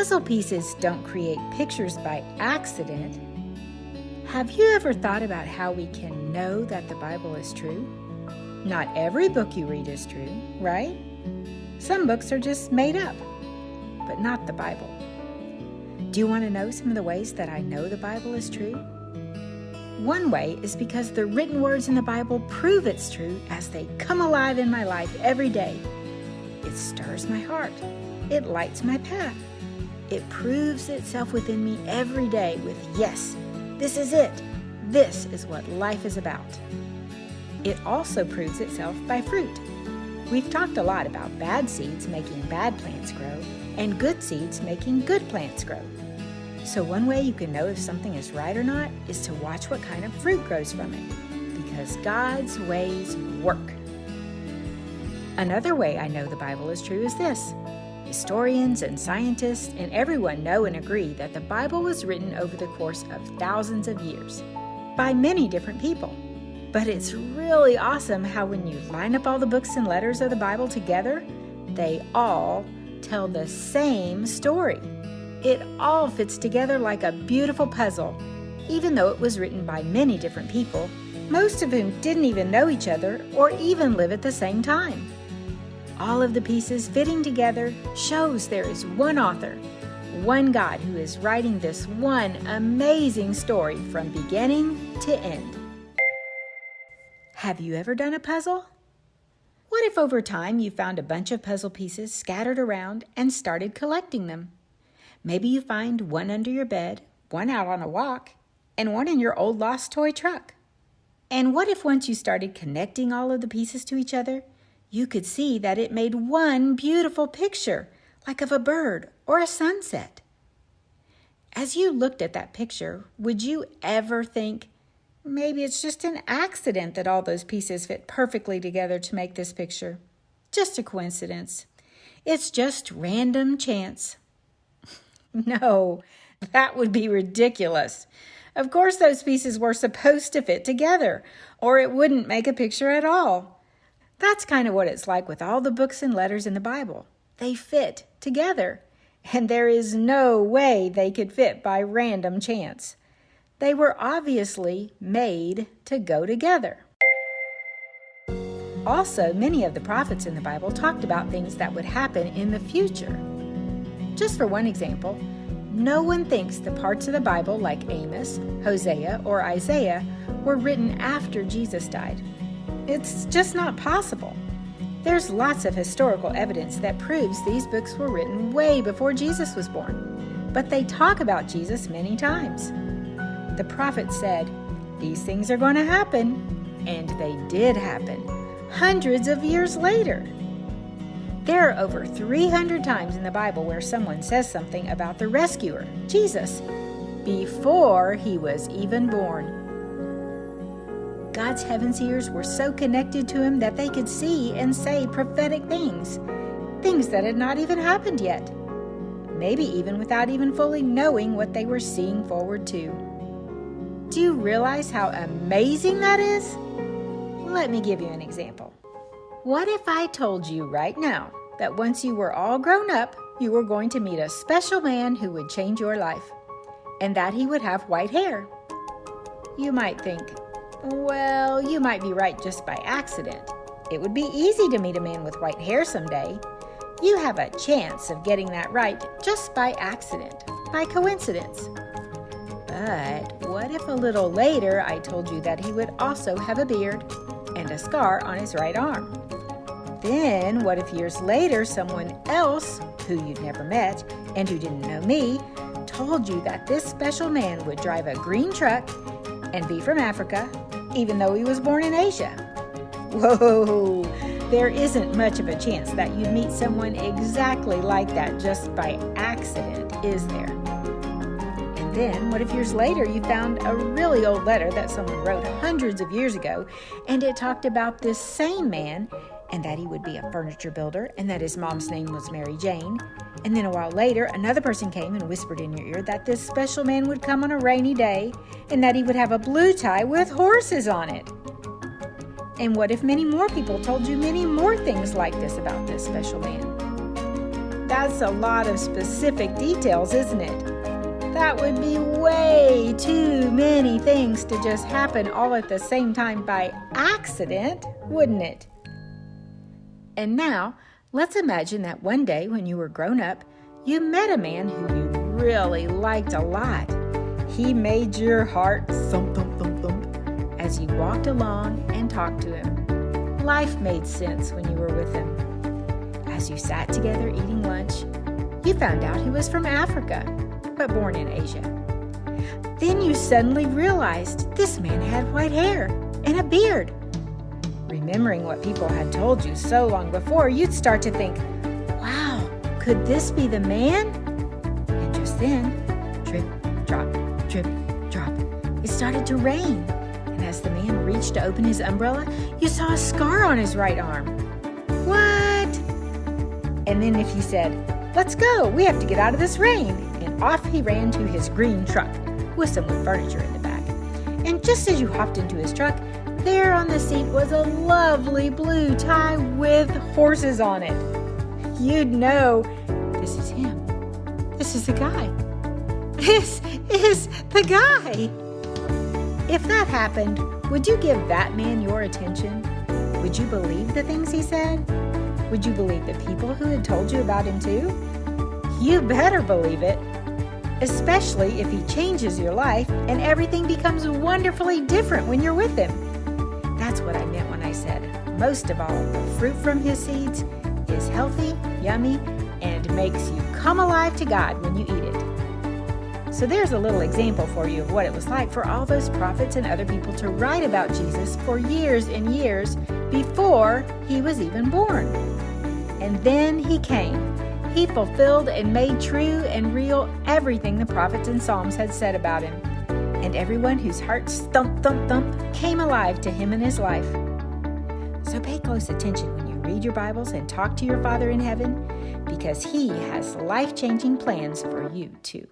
puzzle pieces don't create pictures by accident. Have you ever thought about how we can know that the Bible is true? Not every book you read is true, right? Some books are just made up, but not the Bible. Do you want to know some of the ways that I know the Bible is true? One way is because the written words in the Bible prove it's true as they come alive in my life every day. It stirs my heart. It lights my path. It proves itself within me every day with, yes, this is it. This is what life is about. It also proves itself by fruit. We've talked a lot about bad seeds making bad plants grow and good seeds making good plants grow. So one way you can know if something is right or not is to watch what kind of fruit grows from it, because God's ways work. Another way I know the Bible is true is this. Historians and scientists and everyone know and agree that the Bible was written over the course of thousands of years by many different people. But it's really awesome how when you line up all the books and letters of the Bible together, they all tell the same story. It all fits together like a beautiful puzzle, even though it was written by many different people, most of whom didn't even know each other or even live at the same time. All of the pieces fitting together shows there is one author, one God who is writing this one amazing story from beginning to end. Have you ever done a puzzle? What if over time you found a bunch of puzzle pieces scattered around and started collecting them? Maybe you find one under your bed, one out on a walk, and one in your old lost toy truck. And what if once you started connecting all of the pieces to each other, you could see that it made one beautiful picture, like of a bird or a sunset? As you looked at that picture, would you ever think, maybe it's just an accident that all those pieces fit perfectly together to make this picture? Just a coincidence. It's just random chance. No, that would be ridiculous. Of course those pieces were supposed to fit together, or it wouldn't make a picture at all. That's kind of what it's like with all the books and letters in the Bible. They fit together, and there is no way they could fit by random chance. They were obviously made to go together. Also, many of the prophets in the Bible talked about things that would happen in the future. Just for one example, no one thinks the parts of the Bible like Amos, Hosea, or Isaiah were written after Jesus died. It's just not possible. There's lots of historical evidence that proves these books were written way before Jesus was born, but they talk about Jesus many times. The prophet said, "These things are going to happen," and they did happen, hundreds of years later. There are over 300 times in the Bible where someone says something about the rescuer, Jesus, before he was even born. God's heaven's ears were so connected to him that they could see and say prophetic things that had not even happened yet, maybe even without even fully knowing what they were seeing forward to. Do you realize how amazing that is? Let me give you an example. What if I told you right now that once you were all grown up, you were going to meet a special man who would change your life, and that he would have white hair? You might think, well, you might be right just by accident. It would be easy to meet a man with white hair someday. You have a chance of getting that right just by accident, by coincidence. But what if a little later I told you that he would also have a beard and a scar on his right arm? Then what if years later someone else who you'd never met and who didn't know me told you that this special man would drive a green truck and be from Africa, even though he was born in Asia? Whoa, there isn't much of a chance that you'd meet someone exactly like that just by accident, is there? And then what if years later you found a really old letter that someone wrote hundreds of years ago, and it talked about this same man, and that he would be a furniture builder, and that his mom's name was Mary Jane. And then a while later, another person came and whispered in your ear that this special man would come on a rainy day, and that he would have a blue tie with horses on it. And what if many more people told you many more things like this about this special man? That's a lot of specific details, isn't it? That would be way too many things to just happen all at the same time by accident, wouldn't it? And now, let's imagine that one day when you were grown up, you met a man who you really liked a lot. He made your heart thump, thump, thump, thump as you walked along and talked to him. Life made sense when you were with him. As you sat together eating lunch, you found out he was from Africa, but born in Asia. Then you suddenly realized this man had white hair and a beard. Remembering what people had told you so long before, you'd start to think, wow, could this be the man? And just then, drip, drop, it started to rain. And as the man reached to open his umbrella, you saw a scar on his right arm. What? And then if he said, let's go, we have to get out of this rain. And off he ran to his green truck with some wood furniture in the back. And just as you hopped into his truck, there on the seat was a lovely blue tie with horses on it. You'd know this is him. This is the guy. This is the guy. If that happened, would you give that man your attention? Would you believe the things he said? Would you believe the people who had told you about him too? You better believe it. Especially if he changes your life and everything becomes wonderfully different when you're with him. That's what I meant when I said, most of all, the fruit from his seeds is healthy, yummy, and makes you come alive to God when you eat it. So there's a little example for you of what it was like for all those prophets and other people to write about Jesus for years and years before he was even born. And then he came. He fulfilled and made true and real everything the prophets and Psalms had said about him. And everyone whose hearts thump, thump, thump came alive to him in his life. So pay close attention when you read your Bibles and talk to your Father in heaven, because he has life-changing plans for you too.